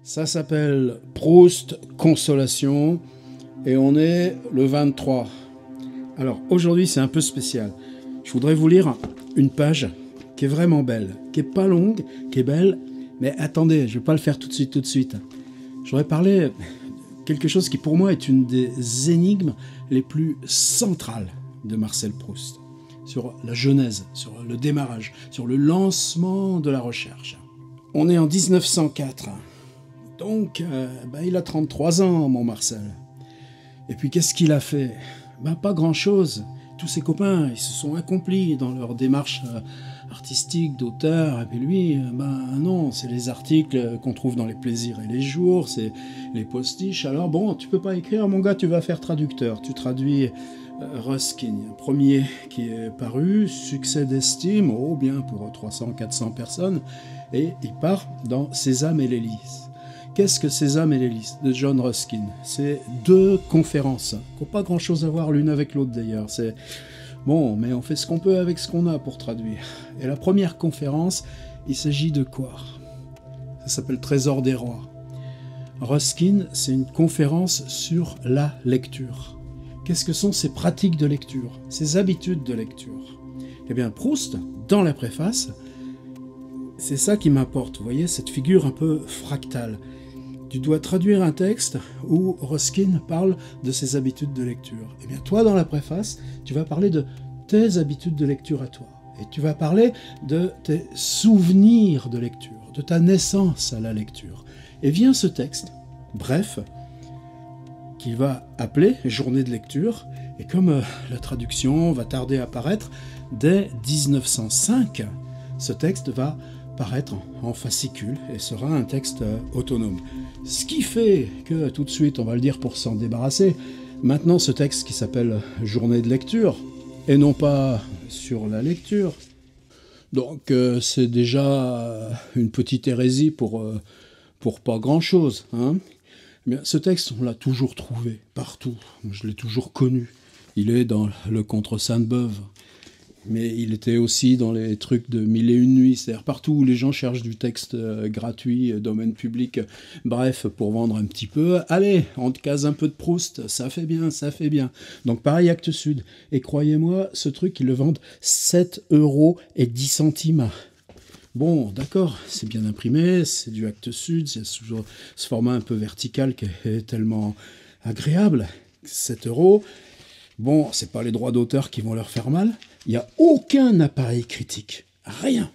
Ça s'appelle Proust Consolation et on est le 23. Alors aujourd'hui c'est un peu spécial. Je voudrais vous lire une page qui est vraiment belle, qui est pas longue, qui est belle, mais attendez, je vais pas le faire tout de suite. Je voudrais parler de quelque chose qui pour moi est une des énigmes les plus centrales de Marcel Proust, sur la genèse, sur le démarrage, sur le lancement de la recherche. On est en 1904. Donc, il a 33 ans, mon Marcel. Et puis, qu'est-ce qu'il a fait ? Pas grand-chose. Tous ses copains, ils se sont accomplis dans leur démarche artistique, d'auteur. Et puis lui, non, c'est les articles qu'on trouve dans les plaisirs et les jours, c'est les postiches. Alors bon, tu peux pas écrire, mon gars, tu vas faire traducteur. Tu traduis Ruskin, premier qui est paru, succès d'estime, bien pour 300-400 personnes. Et il part dans Sésame et l'Hélice. Qu'est-ce que Sésame et l'Hélice de John Ruskin ? C'est 2 conférences qui n'ont pas grand-chose à voir l'une avec l'autre d'ailleurs. C'est bon, mais on fait ce qu'on peut avec ce qu'on a pour traduire. Et la première conférence, il s'agit de quoi ? Ça s'appelle Trésor des rois. Ruskin, c'est une conférence sur la lecture. Qu'est-ce que sont ses pratiques de lecture, ses habitudes de lecture ? Eh bien, Proust, dans la préface, c'est ça qui m'importe, vous voyez, cette figure un peu fractale. Tu dois traduire un texte où Ruskin parle de ses habitudes de lecture. Eh bien, toi, dans la préface, tu vas parler de tes habitudes de lecture à toi. Et tu vas parler de tes souvenirs de lecture, de ta naissance à la lecture. Et vient ce texte, bref, qu'il va appeler « Journée de lecture ». Et comme la traduction va tarder à apparaître, dès 1905, ce texte va paraître en fascicule et sera un texte autonome. Ce qui fait que, tout de suite, on va le dire pour s'en débarrasser, maintenant ce texte qui s'appelle « Journée de lecture », et non pas sur la lecture. Donc c'est déjà une petite hérésie pour pas grand-chose. Mais ce texte, on l'a toujours trouvé, partout. Je l'ai toujours connu. Il est dans le Contre Sainte-Beuve. Mais il était aussi dans les trucs de Mille et une nuits, c'est-à-dire partout où les gens cherchent du texte gratuit, domaine public, bref, pour vendre un petit peu. Allez, on te case un peu de Proust, ça fait bien, ça fait bien. Donc pareil, Actes Sud. Et croyez-moi, ce truc, ils le vendent 7,10 €. Bon, d'accord, c'est bien imprimé, c'est du Actes Sud, c'est toujours ce format un peu vertical qui est tellement agréable. 7 €. Bon, c'est pas les droits d'auteur qui vont leur faire mal. Il n'y a aucun appareil critique. Rien.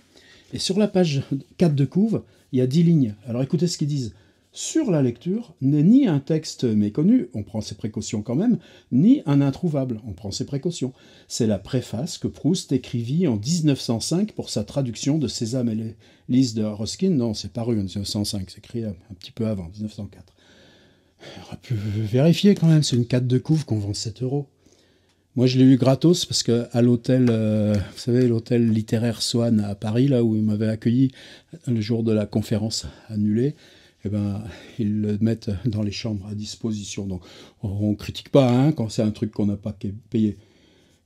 Et sur la page 4 de couve, il y a 10 lignes. Alors écoutez ce qu'ils disent. Sur la lecture n'est ni un texte méconnu, on prend ses précautions quand même, ni un introuvable, on prend ses précautions. C'est la préface que Proust écrivit en 1905 pour sa traduction de Sésame et l'Hélice de Ruskin. Non, c'est paru en 1905, c'est écrit un petit peu avant, 1904. On aurait pu vérifier quand même, c'est une 4 de couve qu'on vend 7 €. Moi, je l'ai eu gratos parce qu'à l'hôtel, vous savez, l'hôtel littéraire Swann à Paris, là où ils m'avaient accueilli le jour de la conférence annulée, ils le mettent dans les chambres à disposition. Donc, on ne critique pas quand c'est un truc qu'on n'a pas payé.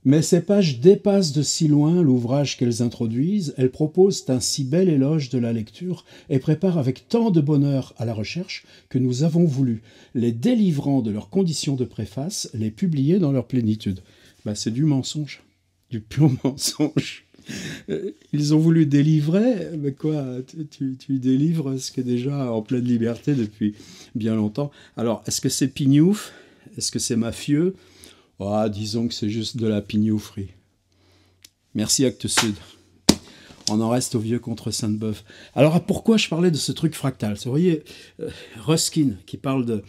Mais ces pages dépassent de si loin l'ouvrage qu'elles introduisent, elles proposent un si bel éloge de la lecture et préparent avec tant de bonheur à la recherche que nous avons voulu, les délivrant de leurs conditions de préface, les publier dans leur plénitude. C'est du mensonge, du pur mensonge. Ils ont voulu délivrer, mais quoi, tu délivres ce qui est déjà en pleine liberté depuis bien longtemps. Alors, est-ce que c'est pignouf ? Est-ce que c'est mafieux ? Disons que c'est juste de la pignoufferie. Merci Actes Sud. On en reste au vieux Contre Sainte-Beuve. Alors pourquoi je parlais de ce truc fractal ? Vous voyez, Ruskin qui parle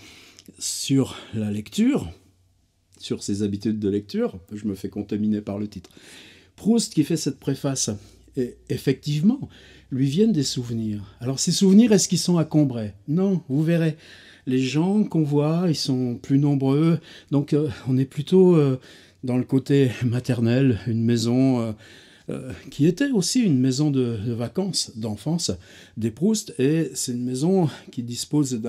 sur la lecture, sur ses habitudes de lecture, je me fais contaminer par le titre. Proust qui fait cette préface, et effectivement, lui viennent des souvenirs. Alors ces souvenirs, est-ce qu'ils sont à Combray ? Non, vous verrez. Les gens qu'on voit, ils sont plus nombreux, donc on est plutôt dans le côté maternel, une maison qui était aussi une maison de vacances, d'enfance des Proust, et c'est une maison qui dispose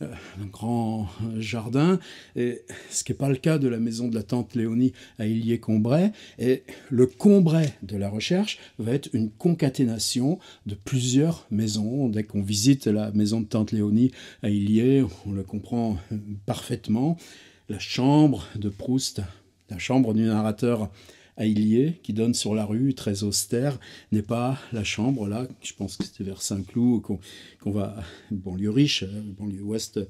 un grand jardin, et ce qui n'est pas le cas de la maison de la tante Léonie à Illiers-Combray. Et le Combray de la recherche va être une concaténation de plusieurs maisons. Dès qu'on visite la maison de tante Léonie à Illiers, on le comprend parfaitement. La chambre de Proust, la chambre du narrateur à Illiers, qui donne sur la rue, très austère, n'est pas la chambre, là, je pense que c'était vers Saint-Cloud, qu'on va, banlieue riche, banlieue ouest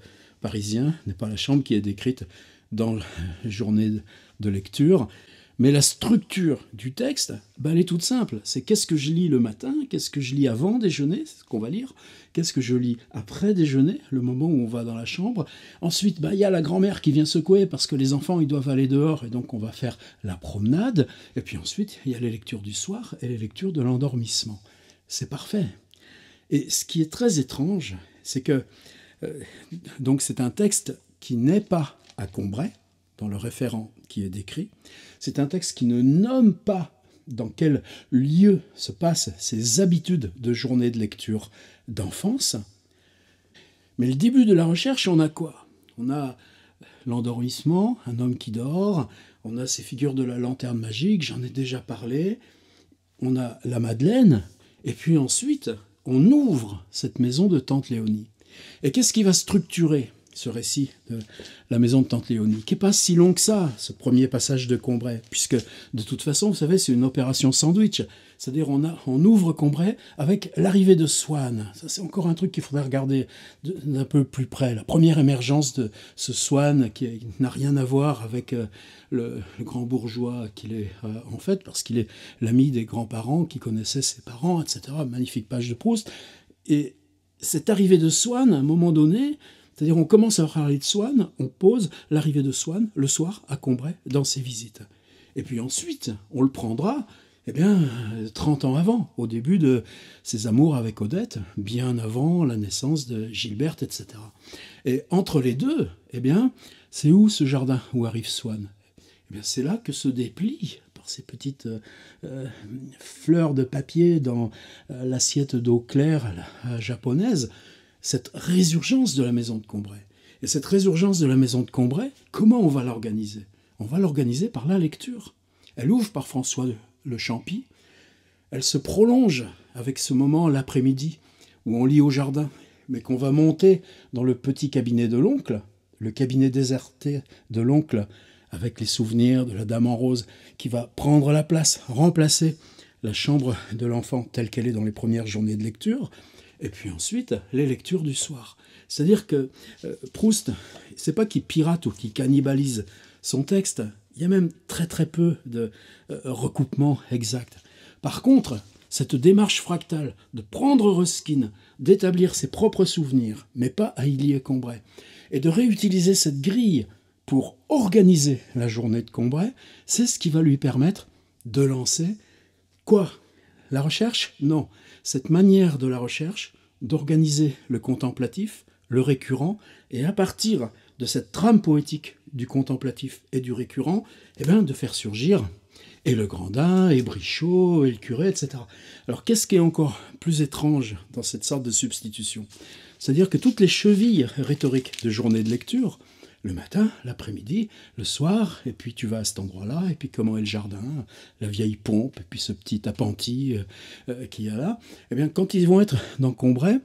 parisien, n'est pas la chambre qui est décrite dans la journée de lecture. Mais la structure du texte, elle est toute simple. C'est qu'est-ce que je lis le matin, qu'est-ce que je lis avant déjeuner, c'est ce qu'on va lire, qu'est-ce que je lis après déjeuner, le moment où on va dans la chambre. Ensuite, il y a la grand-mère qui vient secouer parce que les enfants ils doivent aller dehors et donc on va faire la promenade. Et puis ensuite, il y a les lectures du soir et les lectures de l'endormissement. C'est parfait. Et ce qui est très étrange, c'est que donc c'est un texte qui n'est pas à Combray, dans le référent qui est décrit. C'est un texte qui ne nomme pas dans quel lieu se passent ces habitudes de journée de lecture d'enfance. Mais le début de la recherche, on a quoi? On a l'endormissement, un homme qui dort, on a ces figures de la lanterne magique, j'en ai déjà parlé, on a la Madeleine, et puis ensuite, on ouvre cette maison de tante Léonie. Et qu'est-ce qui va structurer ce récit de la maison de tante Léonie, qui n'est pas si long que ça, ce premier passage de Combray, puisque de toute façon, vous savez, c'est une opération sandwich. C'est-à-dire on ouvre Combray avec l'arrivée de Swann. Ça, c'est encore un truc qu'il faudrait regarder d'un peu plus près. La première émergence de ce Swann qui n'a rien à voir avec le grand bourgeois qu'il est en fait, parce qu'il est l'ami des grands-parents qui connaissaient ses parents, etc. Magnifique page de Proust. Et cette arrivée de Swann, à un moment donné, c'est-à-dire on commence à parler de Swann, on pose l'arrivée de Swann le soir à Combray dans ses visites. Et puis ensuite, on le prendra 30 ans avant, au début de ses amours avec Odette, bien avant la naissance de Gilberte, etc. Et entre les deux, c'est où ce jardin où arrive Swann? C'est là que se déplie par ces petites fleurs de papier dans l'assiette d'eau claire japonaise, cette résurgence de la maison de Combray. Et cette résurgence de la maison de Combray, comment on va l'organiser? On va l'organiser par la lecture. Elle ouvre par François Le Champy, elle se prolonge avec ce moment l'après-midi où on lit au jardin, mais qu'on va monter dans le petit cabinet de l'oncle, le cabinet déserté de l'oncle, avec les souvenirs de la Dame en rose, qui va prendre la place, remplacer la chambre de l'enfant telle qu'elle est dans les premières journées de lecture. Et puis ensuite, les lectures du soir. C'est-à-dire que Proust, c'est pas qu'il pirate ou qu'il cannibalise son texte, il y a même très très peu de recoupement exact. Par contre, cette démarche fractale de prendre Ruskin, d'établir ses propres souvenirs, mais pas à Illiers-Combray, et de réutiliser cette grille pour organiser la journée de Combray, c'est ce qui va lui permettre de lancer quoi? La recherche? Non. Cette manière de la recherche d'organiser le contemplatif, le récurrent, et à partir de cette trame poétique du contemplatif et du récurrent, de faire surgir et le Grandin, et Brichot, et le curé, etc. Alors qu'est-ce qui est encore plus étrange dans cette sorte de substitution? C'est-à-dire que toutes les chevilles rhétoriques de journée de lecture, le matin, l'après-midi, le soir, et puis tu vas à cet endroit-là, et puis comment est le jardin, la vieille pompe, et puis ce petit appentis qu'il y a là, quand ils vont être dans Combray,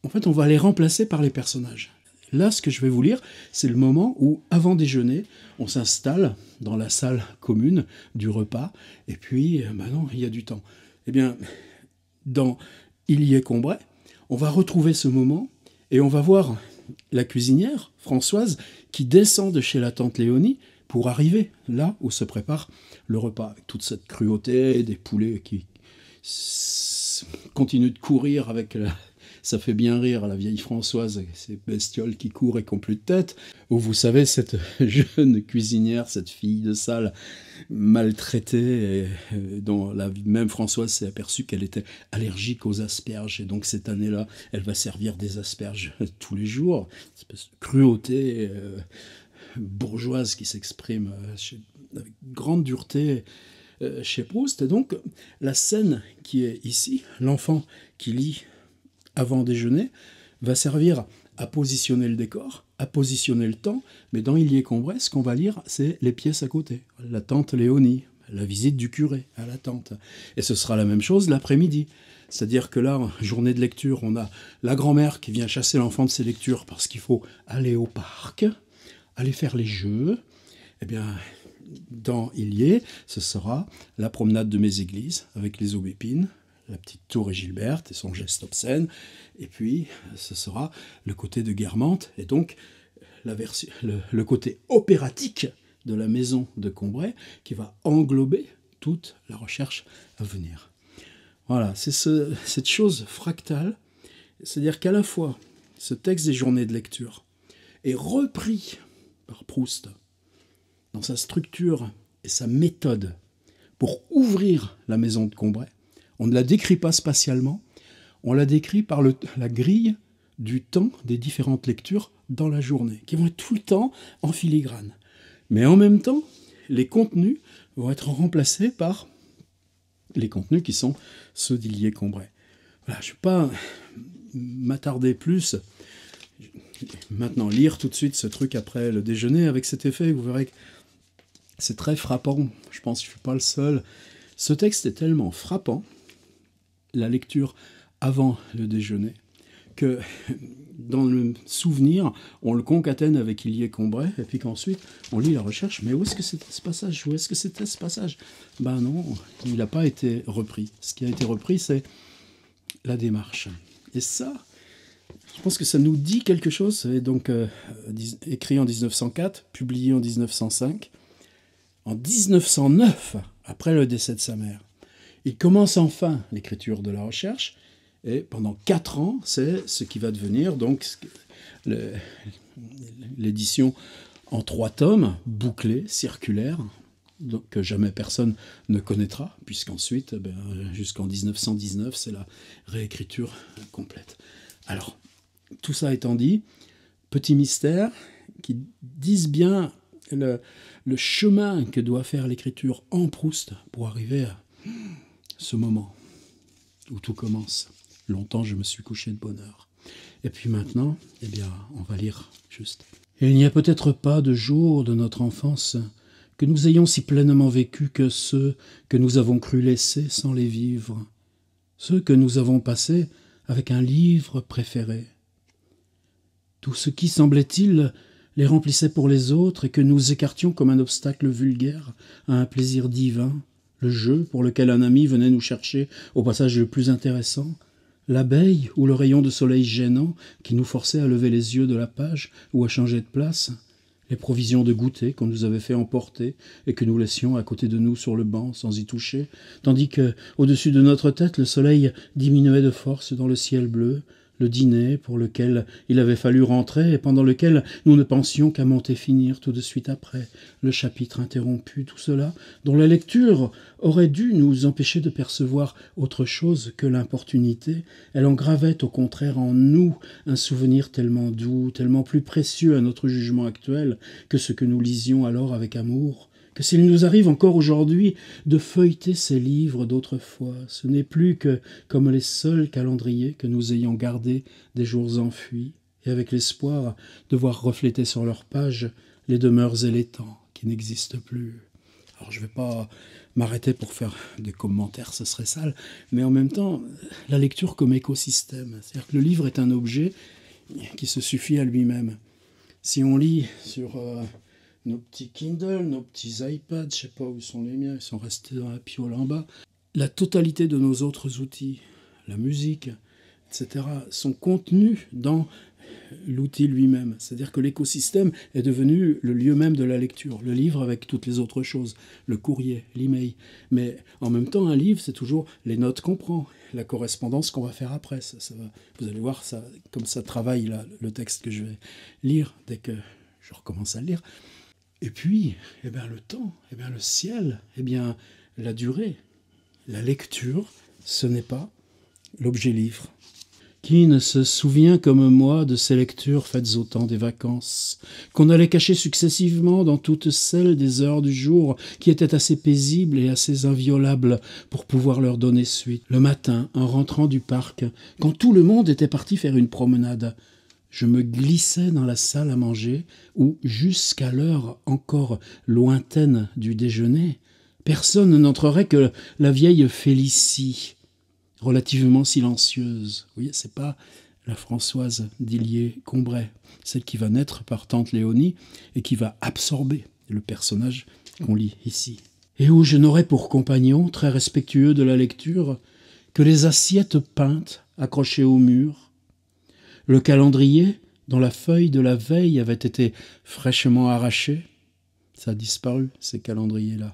en fait, on va les remplacer par les personnages. Là, ce que je vais vous lire, c'est le moment où, avant déjeuner, on s'installe dans la salle commune du repas, et puis, non, il y a du temps. Dans Illiers-Combray, on va retrouver ce moment, et on va voir la cuisinière, Françoise, qui descend de chez la tante Léonie pour arriver là où se prépare le repas, avec toute cette cruauté, des poulets qui continuent de courir avec ça fait bien rire la vieille Françoise, ces bestioles qui courent et qui n'ont plus de tête. Ou vous savez, cette jeune cuisinière, cette fille de salle maltraitée, dont la même Françoise s'est aperçue qu'elle était allergique aux asperges. Et donc cette année-là, elle va servir des asperges tous les jours. Une espèce de cruauté bourgeoise qui s'exprime avec grande dureté chez Proust. Et donc la scène qui est ici, l'enfant qui lit avant déjeuner, va servir à positionner le décor, à positionner le temps, mais dans Illier Combray, ce qu'on va lire, c'est les pièces à côté. La tante Léonie, la visite du curé à la tante. Et ce sera la même chose l'après-midi. C'est-à-dire que là, journée de lecture, on a la grand-mère qui vient chasser l'enfant de ses lectures parce qu'il faut aller au parc, aller faire les jeux. Eh bien, dans Illier, ce sera la promenade de mes églises avec les aubépines, la petite tour et Gilberte et son geste obscène. Et puis, ce sera le côté de Guermantes et donc le côté opératique de la maison de Combray qui va englober toute la recherche à venir. Voilà, c'est cette chose fractale, c'est-à-dire qu'à la fois, ce texte des journées de lecture est repris par Proust dans sa structure et sa méthode pour ouvrir la maison de Combray. On ne la décrit pas spatialement, on la décrit par la grille du temps des différentes lectures dans la journée, qui vont être tout le temps en filigrane. Mais en même temps, les contenus vont être remplacés par les contenus qui sont ceux d'Illier Combray. Voilà, je ne vais pas m'attarder plus. Maintenant, lire tout de suite ce truc après le déjeuner avec cet effet, vous verrez que c'est très frappant. Je pense que je ne suis pas le seul. Ce texte est tellement frappant, la lecture avant le déjeuner, que dans le souvenir, on le concatène avec Illier Combray, et puis qu'ensuite, on lit la recherche. Mais où est-ce que c'était ce passage? Où est-ce que c'était ce passage? Ben non, il n'a pas été repris. Ce qui a été repris, c'est la démarche. Et ça, je pense que ça nous dit quelque chose. C'est donc écrit en 1904, publié en 1905. En 1909, après le décès de sa mère, il commence enfin l'écriture de la recherche. Et pendant 4 ans, c'est ce qui va devenir donc l'édition en 3 tomes, bouclée, circulaire, que jamais personne ne connaîtra, puisqu'ensuite, jusqu'en 1919, c'est la réécriture complète. Alors, tout ça étant dit, petit mystère qui disent bien le chemin que doit faire l'écriture en Proust pour arriver à ce moment où tout commence. Longtemps, je me suis couché de bonne heure. Et puis maintenant, eh bien, on va lire juste. Il n'y a peut-être pas de jour de notre enfance que nous ayons si pleinement vécu que ceux que nous avons cru laisser sans les vivre, ceux que nous avons passés avec un livre préféré. Tout ce qui, semblait-il, les remplissait pour les autres et que nous écartions comme un obstacle vulgaire à un plaisir divin, le jeu pour lequel un ami venait nous chercher au passage le plus intéressant, l'abeille ou le rayon de soleil gênant qui nous forçait à lever les yeux de la page ou à changer de place, les provisions de goûter qu'on nous avait fait emporter et que nous laissions à côté de nous sur le banc sans y toucher, tandis que, au-dessus de notre tête, le soleil diminuait de force dans le ciel bleu, le dîner pour lequel il avait fallu rentrer et pendant lequel nous ne pensions qu'à monter finir tout de suite après, le chapitre interrompu, tout cela, dont la lecture aurait dû nous empêcher de percevoir autre chose que l'importunité, elle engravait au contraire en nous un souvenir tellement doux, tellement plus précieux à notre jugement actuel que ce que nous lisions alors avec amour, que s'il nous arrive encore aujourd'hui de feuilleter ces livres d'autrefois, ce n'est plus que comme les seuls calendriers que nous ayons gardés des jours enfuis, et avec l'espoir de voir refléter sur leurs pages les demeures et les temps qui n'existent plus. Alors je ne vais pas m'arrêter pour faire des commentaires, ce serait sale, mais en même temps, la lecture comme écosystème, c'est-à-dire que le livre est un objet qui se suffit à lui-même. Si on lit sur nos petits Kindle, nos petits iPads, je ne sais pas où sont les miens, ils sont restés dans la piole en bas. La totalité de nos autres outils, la musique, etc., sont contenus dans l'outil lui-même. C'est-à-dire que l'écosystème est devenu le lieu même de la lecture. Le livre avec toutes les autres choses, le courrier, l'email. Mais en même temps, un livre, c'est toujours les notes qu'on prend, la correspondance qu'on va faire après. Vous allez voir, ça, comme ça travaille là, le texte que je vais lire dès que je recommence à le lire. Et puis, eh bien, le temps, eh bien, le ciel, eh bien, la durée, la lecture, ce n'est pas l'objet livre. Qui ne se souvient comme moi de ces lectures faites au temps des vacances, qu'on allait cacher successivement dans toutes celles des heures du jour qui étaient assez paisibles et assez inviolables pour pouvoir leur donner suite. Le matin, en rentrant du parc, quand tout le monde était parti faire une promenade, je me glissais dans la salle à manger où, jusqu'à l'heure encore lointaine du déjeuner, personne n'entrerait que la vieille Félicie, relativement silencieuse. Vous voyez, c'est pas la Françoise d'Illier-Combray, celle qui va naître par tante Léonie et qui va absorber le personnage qu'on lit ici. Et où je n'aurai pour compagnon, très respectueux de la lecture, que les assiettes peintes accrochées au mur, le calendrier dont la feuille de la veille avait été fraîchement arrachée. Ça a disparu, ces calendriers-là.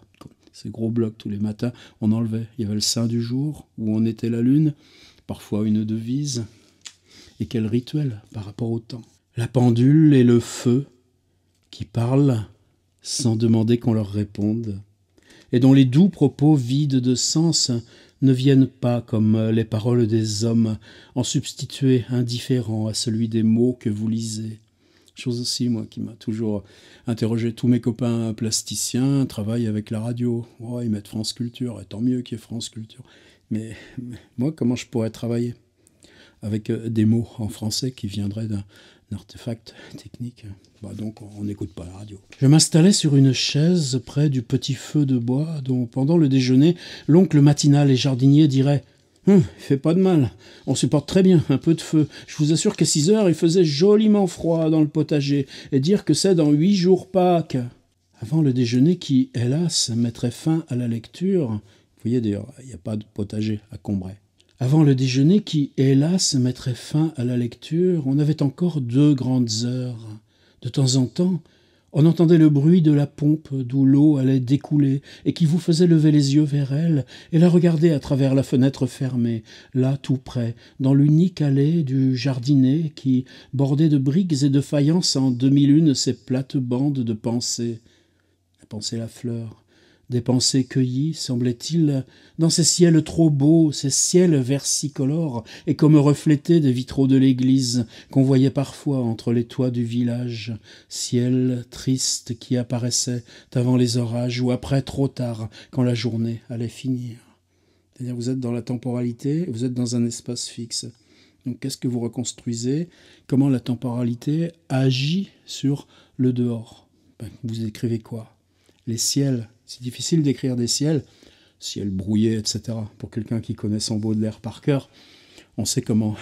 Ces gros blocs, tous les matins, on enlevait. Il y avait le saint du jour, où on était la lune, parfois une devise. Et quel rituel par rapport au temps. La pendule et le feu qui parlent sans demander qu'on leur réponde, et dont les doux propos vides de sens ne viennent pas, comme les paroles des hommes, en substituer indifférent à celui des mots que vous lisez. Chose aussi, moi, qui m'a toujours interrogé. Tous mes copains plasticiens travaillent avec la radio. Oh, ils mettent France Culture, et tant mieux qu'il y ait France Culture. Mais moi, comment je pourrais travailler avec des mots en français qui viendraient d'un artefact technique? Donc on n'écoute pas la radio. Je m'installais sur une chaise près du petit feu de bois dont, pendant le déjeuner, l'oncle matinal et jardinier dirait « il fait pas de mal, on supporte très bien un peu de feu. Je vous assure qu'à 6 heures, il faisait joliment froid dans le potager, et dire que c'est dans 8 jours Pâques. » Avant le déjeuner qui, hélas, mettrait fin à la lecture, vous voyez d'ailleurs, il n'y a pas de potager à Combray. Avant le déjeuner qui, hélas, mettrait fin à la lecture, on avait encore 2 grandes heures. De temps en temps, on entendait le bruit de la pompe d'où l'eau allait découler et qui vous faisait lever les yeux vers elle et la regarder à travers la fenêtre fermée, là tout près, dans l'unique allée du jardinet qui, bordée de briques et de faïences en demi-lune, ses plates-bandes de pensées. La pensée la fleur. Des pensées cueillies, semblait-il, dans ces ciels trop beaux, ces ciels versicolores, et comme reflétés des vitraux de l'église, qu'on voyait parfois entre les toits du village, ciel triste qui apparaissait avant les orages ou après trop tard, quand la journée allait finir. C'est-à-dire, vous êtes dans la temporalité, vous êtes dans un espace fixe. Donc, qu'est-ce que vous reconstruisez? Comment la temporalité agit sur le dehors? Vous écrivez quoi? Les ciels. C'est difficile d'écrire des ciels, ciel brouillé, etc. Pour quelqu'un qui connaît son Baudelaire par cœur, on sait comment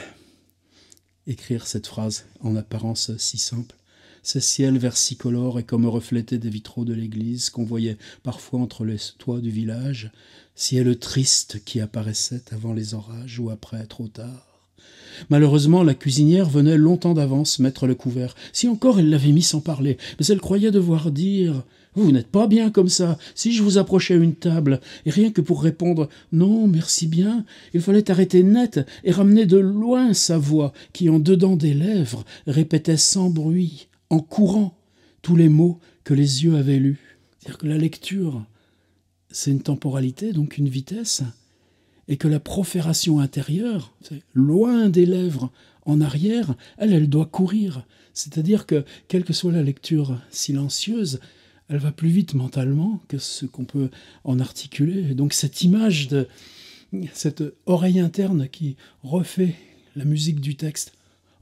écrire cette phrase en apparence si simple. Ces ciels versicolores et comme reflétés des vitraux de l'église qu'on voyait parfois entre les toits du village, ciel triste qui apparaissait avant les orages ou après trop tard. Malheureusement, la cuisinière venait longtemps d'avance mettre le couvert. Si encore elle l'avait mis sans parler, mais elle croyait devoir dire « Vous n'êtes pas bien comme ça. Si je vous approchais une table, et rien que pour répondre « Non, merci bien », il fallait arrêter net et ramener de loin sa voix qui, en dedans des lèvres, répétait sans bruit, en courant, tous les mots que les yeux avaient lus. C'est-à-dire que la lecture, c'est une temporalité, donc une vitesse, et que la profération intérieure, loin des lèvres, en arrière, elle doit courir. C'est-à-dire que, quelle que soit la lecture silencieuse, elle va plus vite mentalement que ce qu'on peut en articuler. Et donc cette image de cette oreille interne qui refait la musique du texte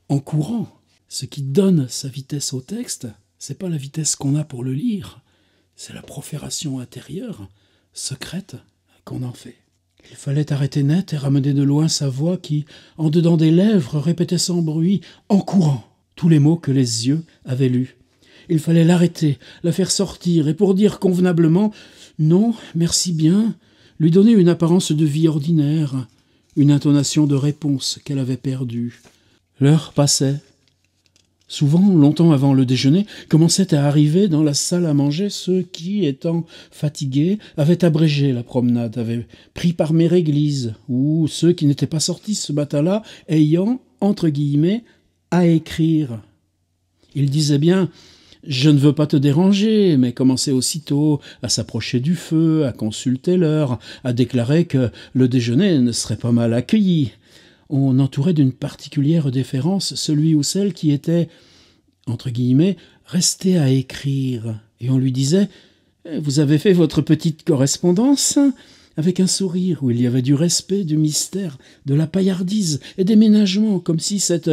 en courant, ce qui donne sa vitesse au texte, c'est pas la vitesse qu'on a pour le lire, c'est la profération intérieure, secrète, qu'on en fait. Il fallait arrêter net et ramener de loin sa voix qui, en dedans des lèvres, répétait sans bruit, en courant, tous les mots que les yeux avaient lus. Il fallait l'arrêter, la faire sortir, et pour dire convenablement « Non, merci bien », lui donner une apparence de vie ordinaire, une intonation de réponse qu'elle avait perdue. L'heure passait. Souvent, longtemps avant le déjeuner, commençaient à arriver dans la salle à manger ceux qui, étant fatigués, avaient abrégé la promenade, avaient pris par méréglise, ou ceux qui n'étaient pas sortis ce matin-là, ayant, entre guillemets, à écrire. Ils disaient bien « Je ne veux pas te déranger », mais commençaient aussitôt à s'approcher du feu, à consulter l'heure, à déclarer que le déjeuner ne serait pas mal accueilli. On entourait d'une particulière déférence celui ou celle qui était, entre guillemets, resté à écrire. Et on lui disait « Vous avez fait votre petite correspondance ?» avec un sourire où il y avait du respect, du mystère, de la paillardise et des ménagements, comme si cette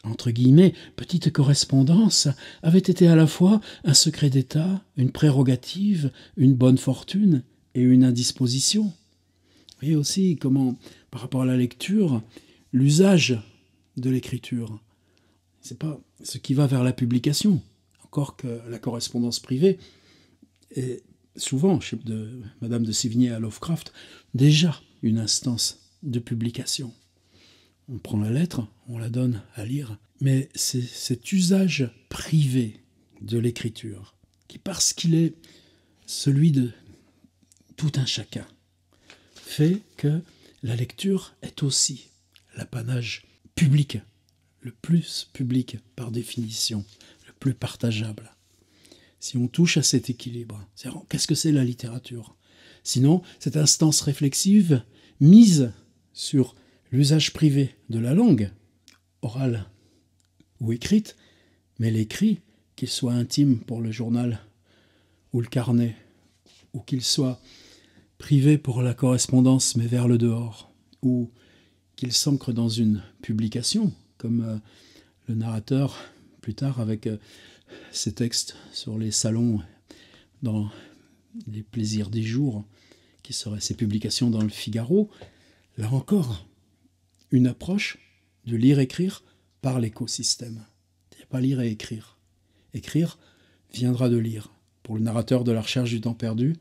entre guillemets, petite correspondance avait été à la fois un secret d'État, une prérogative, une bonne fortune et une indisposition. Vous voyez aussi comment, par rapport à la lecture, l'usage de l'écriture, c'est pas ce qui va vers la publication, encore que la correspondance privée est souvent, chez Madame de Sévigné à Lovecraft, déjà une instance de publication. On prend la lettre, on la donne à lire, mais c'est cet usage privé de l'écriture qui, parce qu'il est celui de tout un chacun, fait que la lecture est aussi l'apanage public, le plus public par définition, le plus partageable. Si on touche à cet équilibre, qu'est-ce que c'est la littérature? Sinon, cette instance réflexive mise sur l'usage privé de la langue, orale ou écrite, mais l'écrit, qu'il soit intime pour le journal ou le carnet, ou qu'il soit privé pour la correspondance mais vers le dehors, ou qu'il s'ancre dans une publication, comme le narrateur plus tard avec ses textes sur les salons dans les plaisirs des jours, qui seraient ses publications dans le Figaro, là encore, une approche de lire-écrire par l'écosystème. Il n'y a pas lire et écrire. Écrire viendra de lire. Pour le narrateur de La Recherche du temps perdu,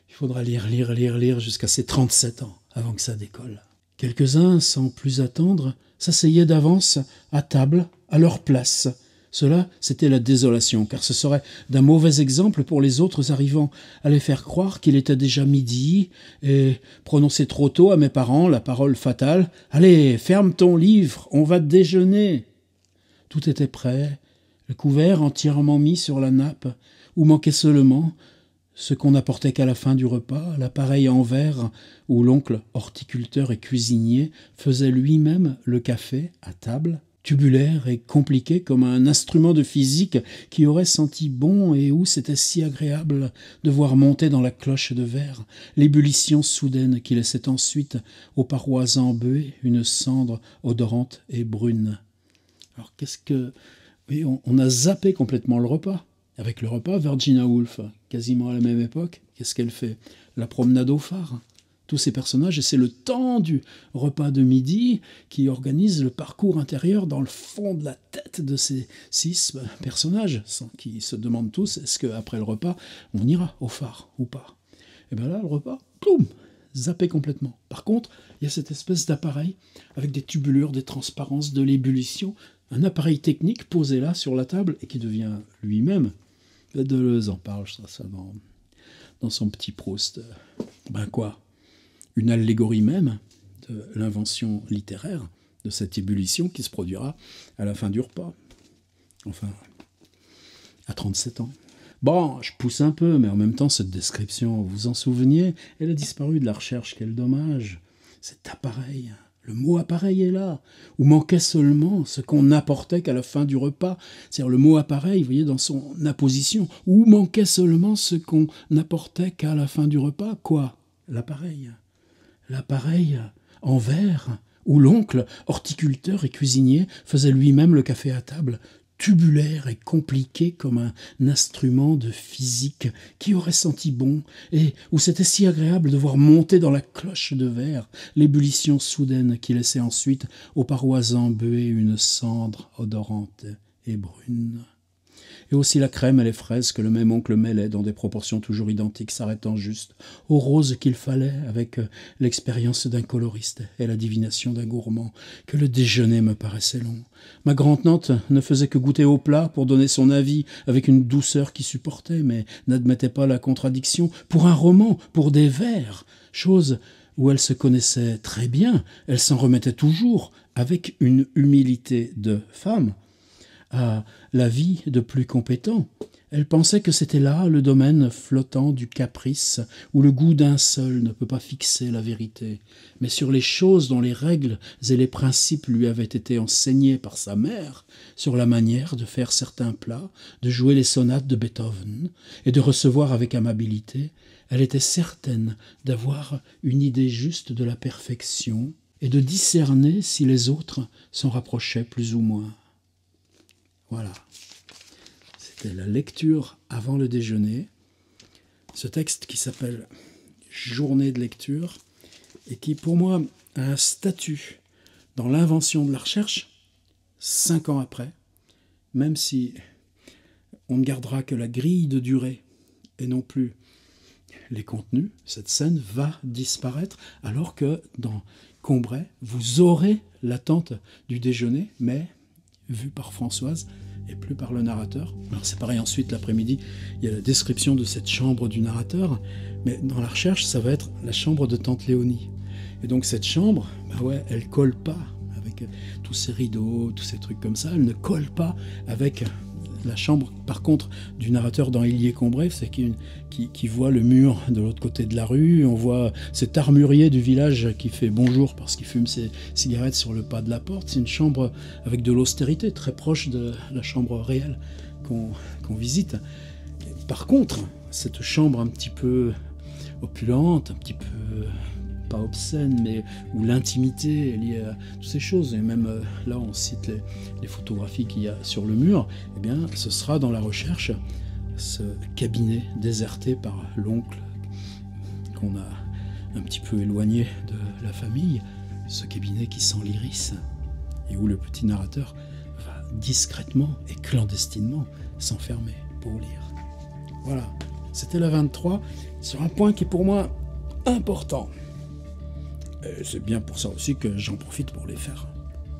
il faudra lire jusqu'à ses 37 ans avant que ça décolle. Quelques-uns, sans plus attendre, s'asseyaient d'avance à table, à leur place. Cela, c'était la désolation, car ce serait d'un mauvais exemple pour les autres arrivant à les faire croire qu'il était déjà midi et prononcer trop tôt à mes parents la parole fatale « Allez, ferme ton livre, on va déjeuner !» Tout était prêt, le couvert entièrement mis sur la nappe, où manquait seulement ce qu'on n'apportait qu'à la fin du repas, l'appareil en verre où l'oncle horticulteur et cuisinier faisait lui-même le café à table, tubulaire et compliqué comme un instrument de physique qui aurait senti bon et où c'était si agréable de voir monter dans la cloche de verre l'ébullition soudaine qui laissait ensuite aux parois embuées une cendre odorante et brune. Alors qu'est-ce que... Oui, on a zappé complètement le repas. Avec le repas, Virginia Woolf, quasiment à la même époque, qu'est-ce qu'elle fait? La promenade au phare. Tous ces personnages, et c'est le temps du repas de midi qui organise le parcours intérieur dans le fond de la tête de ces 6 personnages, qui se demandent tous, est-ce qu'après le repas, on ira au phare ou pas? Et bien là, le repas, ploum, zappé complètement. Par contre, il y a cette espèce d'appareil avec des tubulures, des transparences, de l'ébullition, un appareil technique posé là sur la table et qui devient lui-même, Deleuze en parle, ça dans son petit Proust. Ben quoi? Une allégorie même de l'invention littéraire, de cette ébullition qui se produira à la fin du repas. Enfin, à 37 ans. Bon, je pousse un peu, mais en même temps, cette description, vous vous en souveniez, elle a disparu de la recherche, quel dommage. Cet appareil, le mot appareil est là, où manquait seulement ce qu'on n'apportait qu'à la fin du repas. C'est-à-dire le mot appareil, vous voyez, dans son apposition, où manquait seulement ce qu'on n'apportait qu'à la fin du repas. Quoi? L'appareil. L'appareil en verre, où l'oncle, horticulteur et cuisinier, faisait lui-même le café à table, tubulaire et compliqué comme un instrument de physique qui aurait senti bon, et où c'était si agréable de voir monter dans la cloche de verre l'ébullition soudaine qui laissait ensuite aux parois embuées une cendre odorante et brune. Et aussi la crème et les fraises que le même oncle mêlait dans des proportions toujours identiques, s'arrêtant juste aux roses qu'il fallait, avec l'expérience d'un coloriste et la divination d'un gourmand, que le déjeuner me paraissait long. Ma grande-tante ne faisait que goûter au plat pour donner son avis avec une douceur qui supportait, mais n'admettait pas la contradiction pour un roman, pour des vers, chose où elle se connaissait très bien, elle s'en remettait toujours, avec une humilité de femme, à la vie de plus compétent. Elle pensait que c'était là le domaine flottant du caprice, où le goût d'un seul ne peut pas fixer la vérité, mais sur les choses dont les règles et les principes lui avaient été enseignés par sa mère, sur la manière de faire certains plats, de jouer les sonates de Beethoven, et de recevoir avec amabilité, elle était certaine d'avoir une idée juste de la perfection, et de discerner si les autres s'en rapprochaient plus ou moins. Voilà. C'était la lecture avant le déjeuner. Ce texte qui s'appelle Journée de lecture et qui, pour moi, a un statut dans l'invention de la recherche 5 ans après, même si on ne gardera que la grille de durée et non plus les contenus, cette scène va disparaître, alors que dans Combray, vous aurez l'attente du déjeuner, mais vue par Françoise et plus par le narrateur. Alors c'est pareil, ensuite l'après-midi, il y a la description de cette chambre du narrateur, mais dans la recherche, ça va être la chambre de tante Léonie. Et donc cette chambre, bah ouais, elle colle pas avec tous ces rideaux, tous ces trucs comme ça, elle ne colle pas avec la chambre, par contre, du narrateur dans Illier-Combray, c'est qui voit le mur de l'autre côté de la rue. On voit cet armurier du village qui fait bonjour parce qu'il fume ses cigarettes sur le pas de la porte. C'est une chambre avec de l'austérité, très proche de la chambre réelle qu'on visite. Par contre, cette chambre un petit peu opulente, un petit peu pas obscène, mais où l'intimité est liée à toutes ces choses, et même là on cite les photographies qu'il y a sur le mur, eh bien ce sera dans la recherche ce cabinet déserté par l'oncle qu'on a un petit peu éloigné de la famille, ce cabinet qui sent l'iris et où le petit narrateur va discrètement et clandestinement s'enfermer pour lire. Voilà, c'était la 23 sur un point qui est pour moi important. Et c'est bien pour ça aussi que j'en profite pour les faire,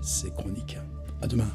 ces chroniques. À demain.